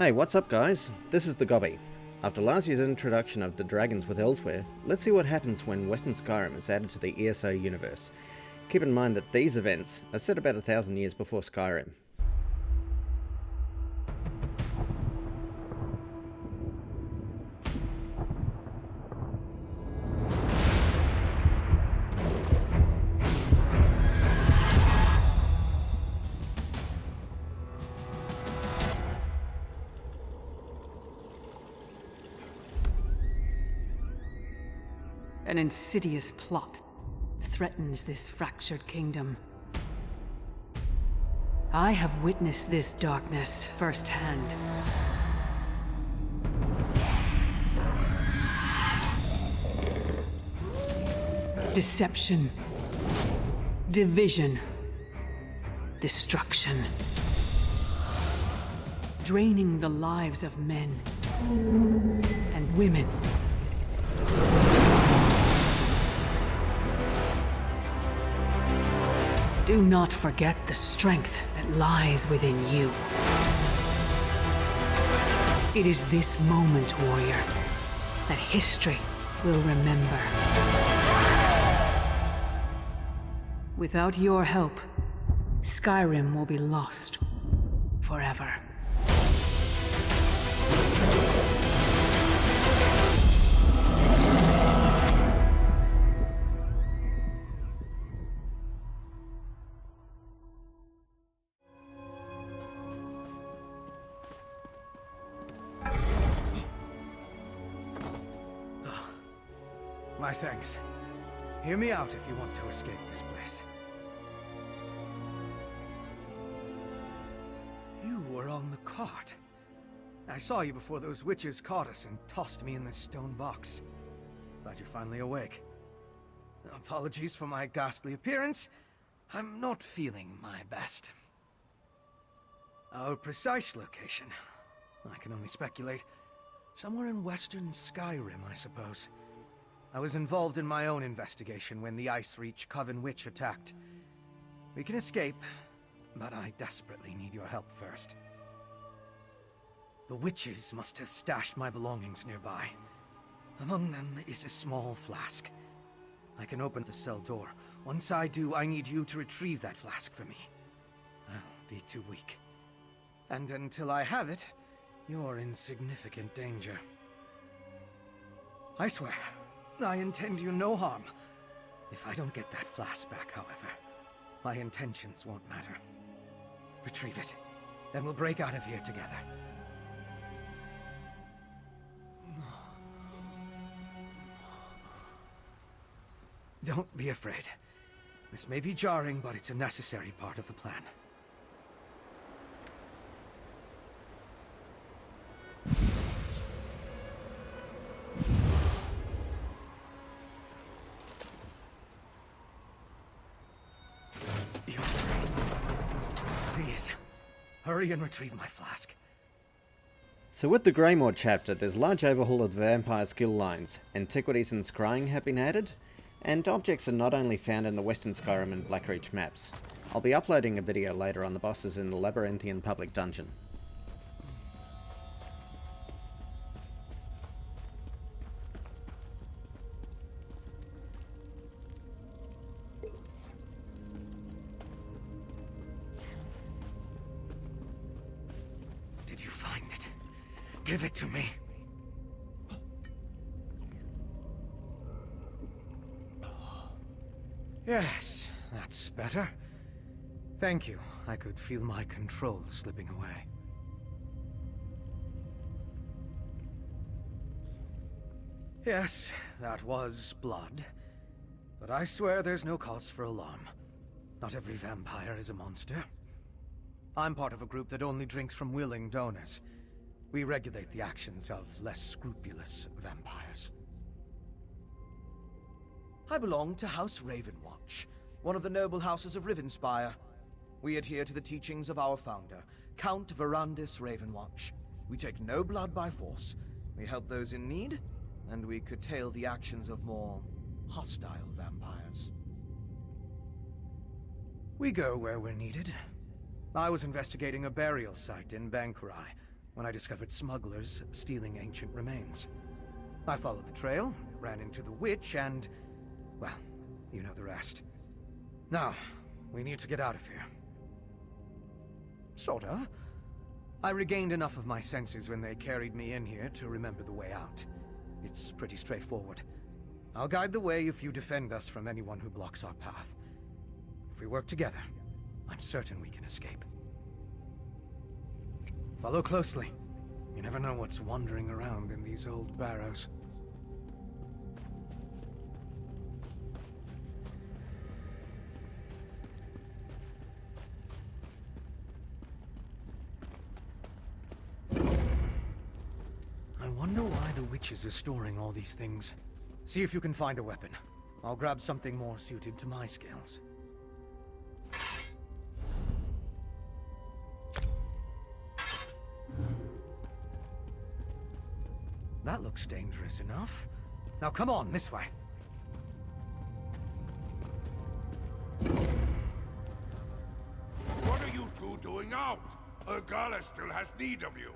Hey, what's up guys? This is the Gobby. After last year's introduction of the dragons with Elsweyr, let's see what happens when Western Skyrim is added to the ESO universe. Keep in mind that these events are set about 1,000 years before Skyrim. An insidious plot threatens this fractured kingdom. I have witnessed this darkness firsthand. Deception, division, destruction. Draining the lives of men and women. Do not forget the strength that lies within you. It is this moment, warrior, that history will remember. Without your help, Skyrim will be lost forever. My thanks. Hear me out if you want to escape this place. You were on the cart. I saw you before those witches caught us and tossed me in this stone box. Glad you're finally awake. Apologies for my ghastly appearance. I'm not feeling my best. Our precise location, I can only speculate. Somewhere in western Skyrim, I suppose. I was involved in my own investigation when the Icereach Coven Witch attacked. We can escape, but I desperately need your help first. The witches must have stashed my belongings nearby. Among them is a small flask. I can open the cell door. Once I do, I need you to retrieve that flask for me. I'll be too weak. And until I have it, you're in significant danger. I swear, I intend you no harm. If I don't get that flask back, however, my intentions won't matter. Retrieve it, then we'll break out of here together. Don't be afraid. This may be jarring, but it's a necessary part of the plan. Please, hurry and retrieve my flask. So with the Greymoor chapter, there's large overhaul of vampire skill lines, Antiquities and Scrying have been added, and objects are not only found in the Western Skyrim and Blackreach maps. I'll be uploading a video later on the bosses in the Labyrinthian public dungeon. Did you find it? Give it to me. Yes, that's better. Thank you. I could feel my control slipping away. Yes, that was blood. But I swear there's no cause for alarm. Not every vampire is a monster. I'm part of a group that only drinks from willing donors. We regulate the actions of less scrupulous vampires. I belong to House Ravenwatch, one of the noble houses of Rivenspire. We adhere to the teachings of our founder, Count Verandis Ravenwatch. We take no blood by force. We help those in need, and we curtail the actions of more hostile vampires. We go where we're needed. I was investigating a burial site in Bankurai, when I discovered smugglers stealing ancient remains. I followed the trail, ran into the witch, and... well, you know the rest. Now, we need to get out of here. Sort of. I regained enough of my senses when they carried me in here to remember the way out. It's pretty straightforward. I'll guide the way if you defend us from anyone who blocks our path. If we work together, I'm certain we can escape. Follow closely. You never know what's wandering around in these old barrows. I wonder why the witches are storing all these things. See if you can find a weapon. I'll grab something more suited to my skills. That looks dangerous enough. Now come on, this way. What are you two doing out? Ergala still has need of you.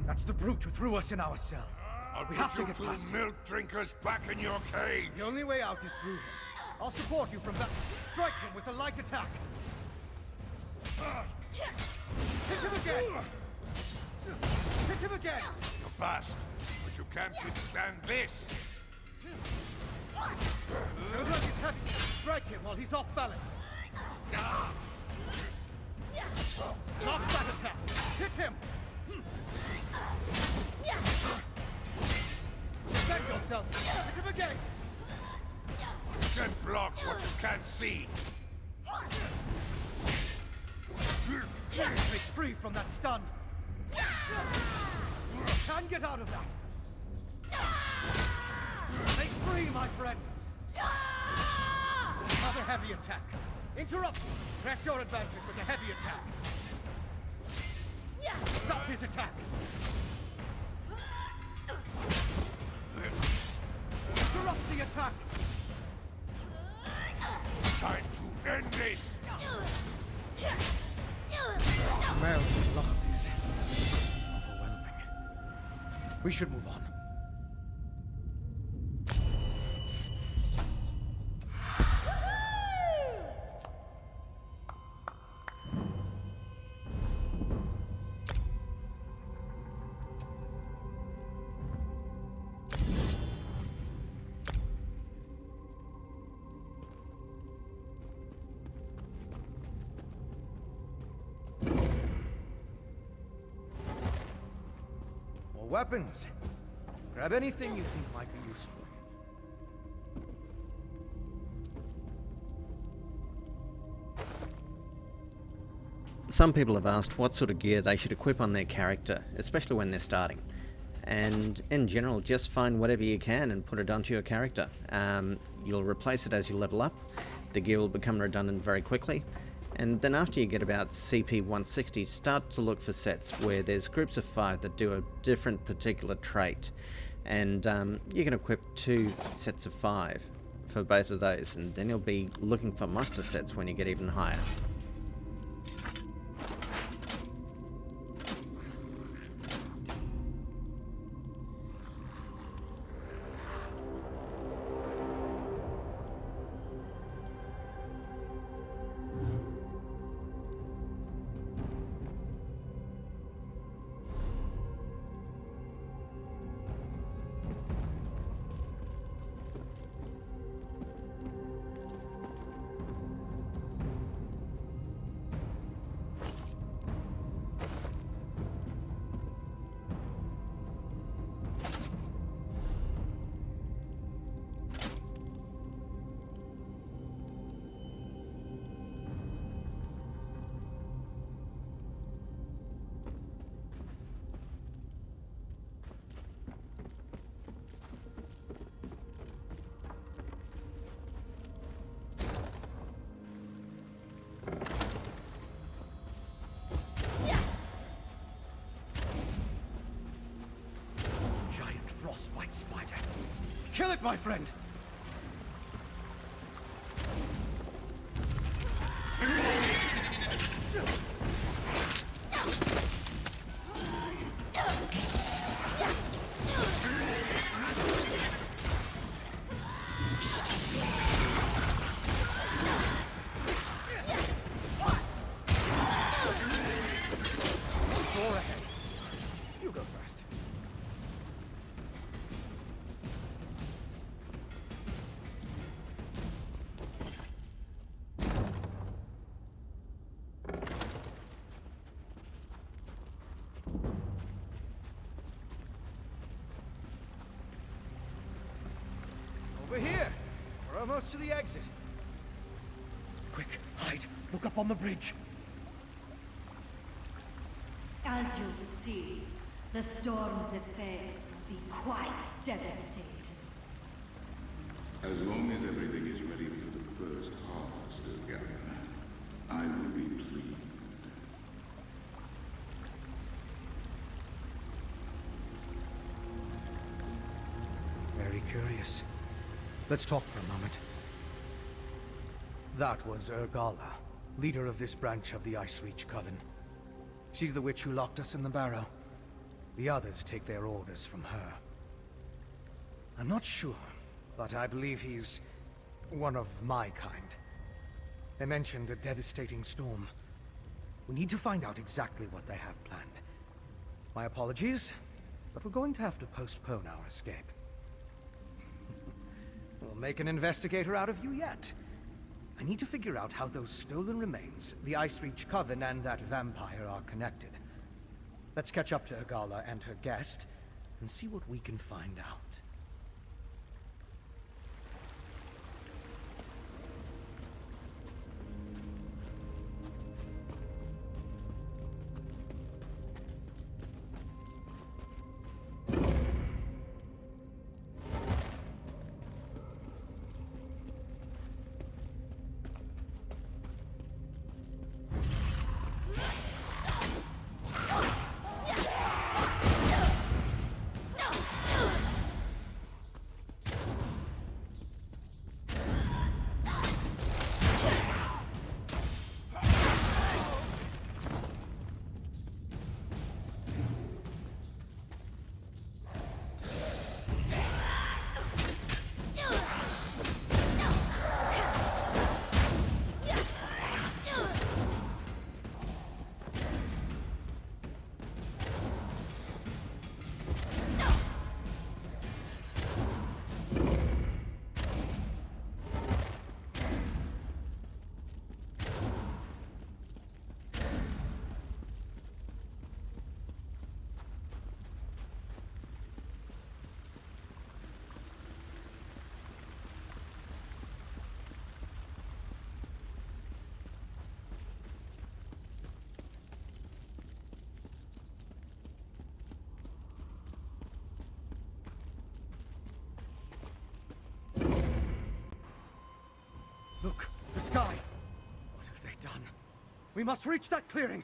That's the brute who threw us in our cell. I'll We put have to you get two past him. milk drinkers back in your cage. The only way out is through him. I'll support you from that. Strike him with a light attack. Hit him again! Hit him again! You're fast, but you can't withstand this. The blood is heavy. Strike him while he's off balance. Block that attack. Hit him! Defend yourself. Hit him again! You can block what you can't see. Break free from that stun. Can get out of that. Break free, my friend. Another heavy attack. Interrupt. Press your advantage with a heavy attack. Stop his attack. Interrupt the attack. Time to end this. The smell of blood is overwhelming. We should move on. Weapons. Grab anything you think might be useful. Some people have asked what sort of gear they should equip on their character, especially when they're starting. And in general, just find whatever you can and put it onto your character. You'll replace it as you level up. The gear will become redundant very quickly. And then after you get about CP 160, start to look for sets where there's groups of 5 that do a different particular trait. And you can equip 2 sets of 5 for both of those, and then you'll be looking for muster sets when you get even higher. Frostbite spider. Kill it, my friend! almost to the exit. Quick, hide. Look up on the bridge. As you'll see, the storm's effects will be quite devastating. As long as everything is ready for the first harvest of Gaia, I will be pleased. Very curious. Let's talk for a moment. That was Urgala, leader of this branch of the Ice Reach Coven. She's the witch who locked us in the barrow. The others take their orders from her. I'm not sure, but I believe he's one of my kind. They mentioned a devastating storm. We need to find out exactly what they have planned. My apologies, but we're going to have to postpone our escape. We'll make an investigator out of you yet. I need to figure out how those stolen remains, the Ice Reach Coven, and that vampire are connected. Let's catch up to Urgala and her guest, and see what we can find out. Look, the sky! What have they done? We must reach that clearing!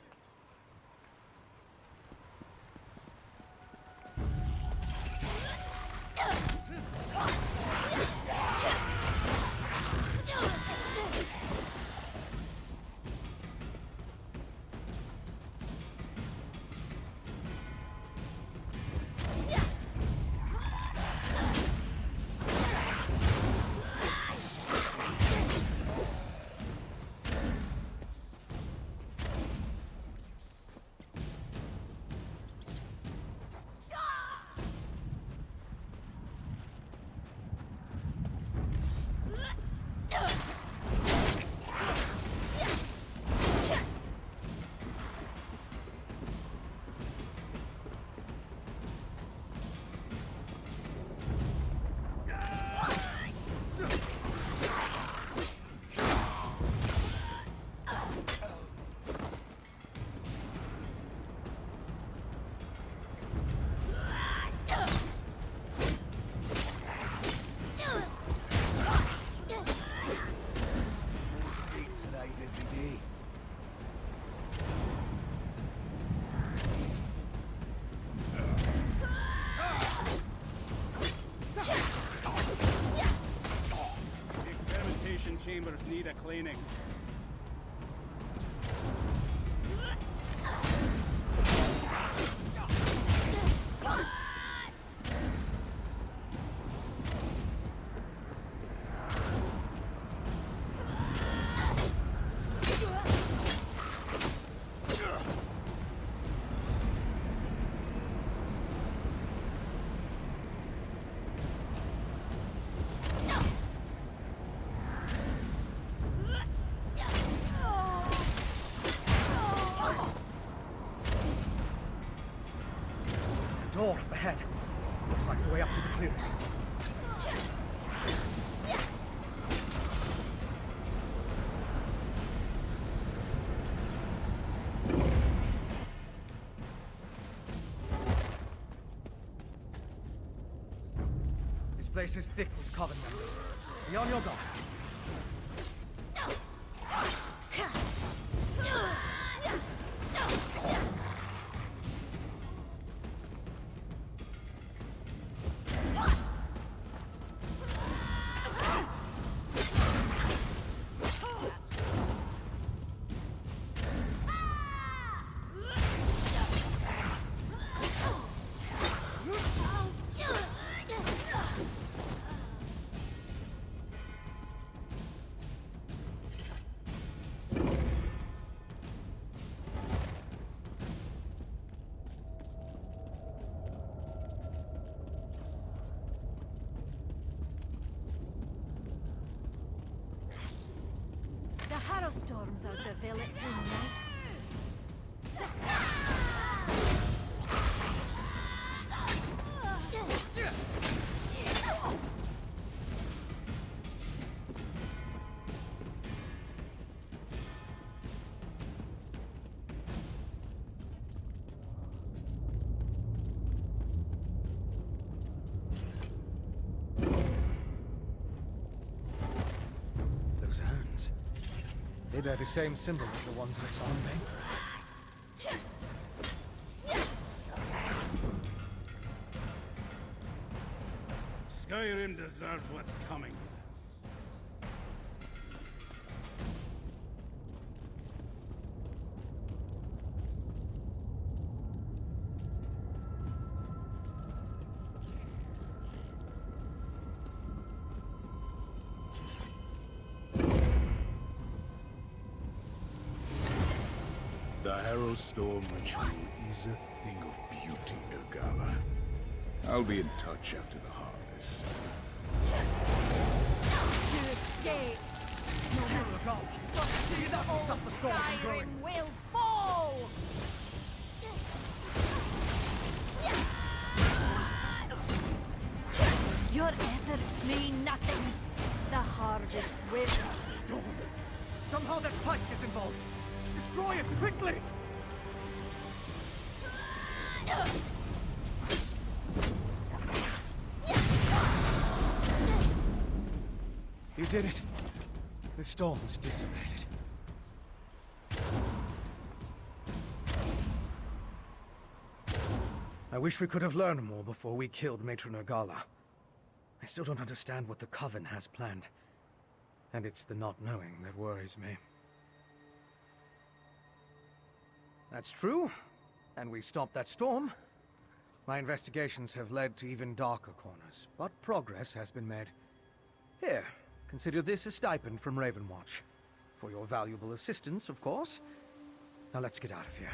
Chambers need a cleaning. Door up ahead. Looks like the way up to the clearing. place is thick with Coven members. Be on your guard. The Harrow Storms are developing nice. Those urns. They bear the same symbol as the ones I saw in Bank. Skyrim deserves what's coming. The Harrow Storm ritual is a thing of beauty, Nogala. I'll be in touch after the harvest. You escape! The whole Skyrim will fall! Your efforts mean nothing. The harvest will. Storm! Somehow that pike is involved! Destroy it, quickly! You did it! The storm's dissipated. I wish we could have learned more before we killed Matron Nogala. I still don't understand what the Coven has planned. And it's the not knowing that worries me. That's true. And we stopped that storm. My investigations have led to even darker corners, but progress has been made. Here, consider this a stipend from Ravenwatch. For your valuable assistance, of course. Now let's get out of here.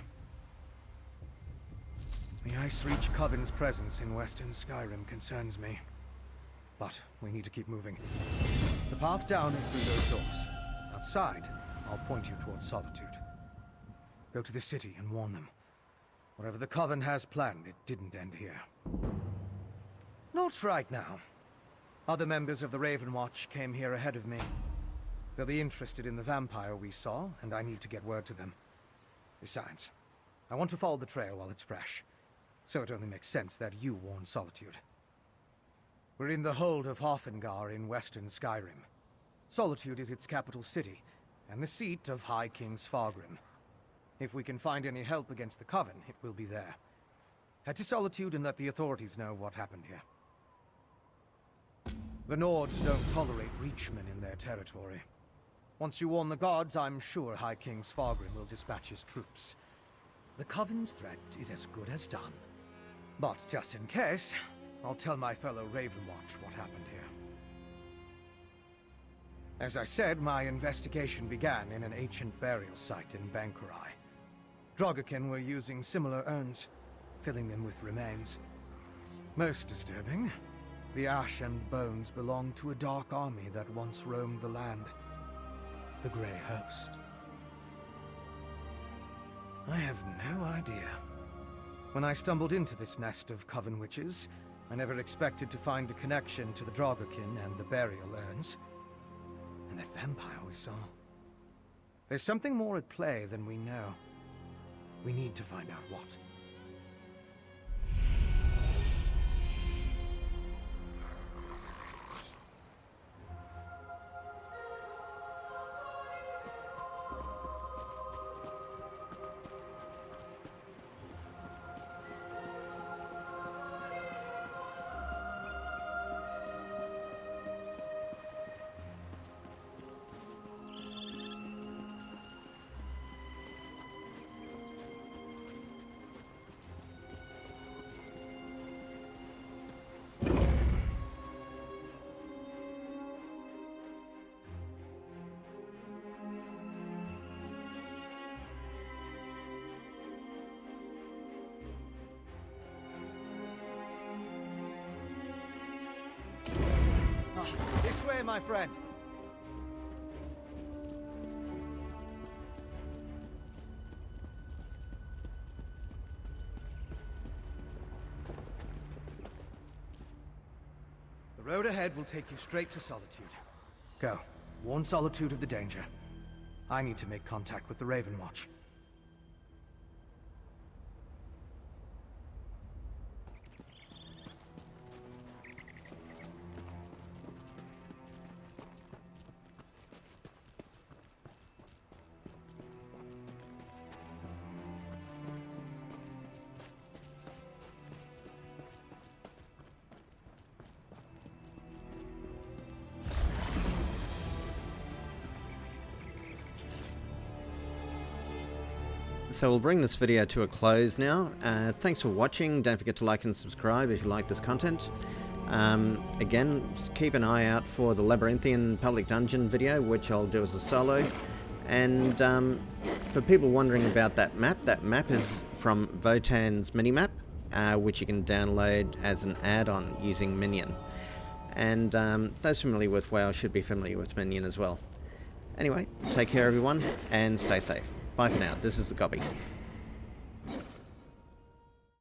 The Icereach Coven's presence in Western Skyrim concerns me. But we need to keep moving. The path down is through those doors. Outside, I'll point you towards Solitude. Go to the city and warn them. Whatever the Coven has planned, it didn't end here. Not right now. Other members of the Ravenwatch came here ahead of me. They'll be interested in the vampire we saw, and I need to get word to them. Besides, I want to follow the trail while it's fresh. So it only makes sense that you warn Solitude. We're in the hold of Hofengar in western Skyrim. Solitude is its capital city, and the seat of High King Svargrim. If we can find any help against the Coven, it will be there. Head to Solitude and let the authorities know what happened here. The Nords don't tolerate Reachmen in their territory. Once you warn the gods, I'm sure High King Svargrim will dispatch his troops. The Coven's threat is as good as done. But just in case, I'll tell my fellow Ravenwatch what happened here. As I said, my investigation began in an ancient burial site in Bankurai. Drogakin were using similar urns, filling them with remains. Most disturbing, the ash and bones belonged to a dark army that once roamed the land. The Grey Host. I have no idea. When I stumbled into this nest of Coven witches, I never expected to find a connection to the Drogakin and the burial urns. And the vampire we saw. There's something more at play than we know. We need to find out what. way, my friend. The road ahead will take you straight to Solitude. Go. Warn Solitude of the danger. I need to make contact with the Raven Watch. So we'll bring this video to a close now. Thanks for watching. Don't forget to like and subscribe if you like this content. Again, just keep an eye out for the Labyrinthian Public Dungeon video, which I'll do as a solo. And for people wondering about that map is from Votan's minimap, which you can download as an add-on using Minion. And those familiar with WoW should be familiar with Minion as well. Anyway, take care everyone, and stay safe. Bye for now. This is the Gobby.